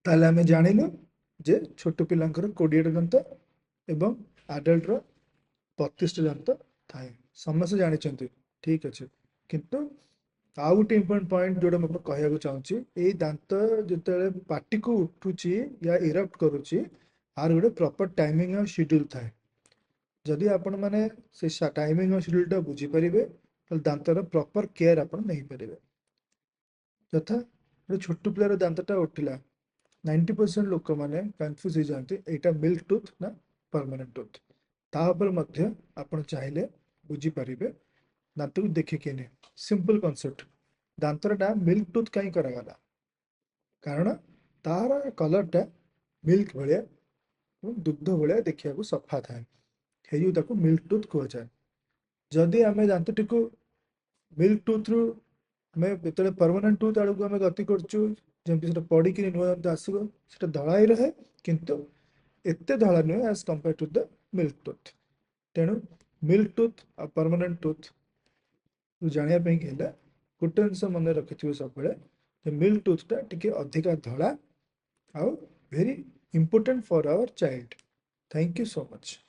ताहले आमे जानिलु जे छोट पिलांकर 20 दंत एवं आडल्ट रो 32 दंत थाए समस्त जानिछंती ठीक अछि किंतु आ गोटे इम्पोर्टेंट पॉइंट जोड़ा मैं कहना चाहूँगी ये दांत जो पार्टी को उठुची या इरप्ट करुची आर गोटे प्रॉपर टाइमिंग और शेड्यूल थाए जदि आपण माने से टाइमिंग और शेड्यूल टा बुझी परिबे तो दांतर प्रॉपर केयर आपण नहीं परिबे यथा जो छोटू पिलार दांतटा उठिला 90% लोक मैंने कन्फ्यूज हो जाती एटा मिल्क टूथ ना परमानेंट टूथ तापर मध्य आपण चाहिले बुझी परिबे दांत को देखिए नहीं सिंपल कॉन्सेप्ट दांतरटा मिल्क टूथ कहीं करागला कारण तार कलरटा मिल्क भाया दुग्ध भाया देखा सफा थाए हे ताको मिल्क टूथ कहुए जदि आम दांतटी को मिल्क टूथ रु आम जो परमानेंट टूथ आड़ को आम गति करमती पड़ी नुआ दांत आसो से धड़ा ही रहे किंतु एत धड़ा नुहे as compare to the milk tooth तेणु मिल्क टूथ आ परमानेंट टूथ जानापी गोटे जिनस मन रखि सब मिल्क टूथटा टी अधिका धड़ा आउ very important for our child thank you so much.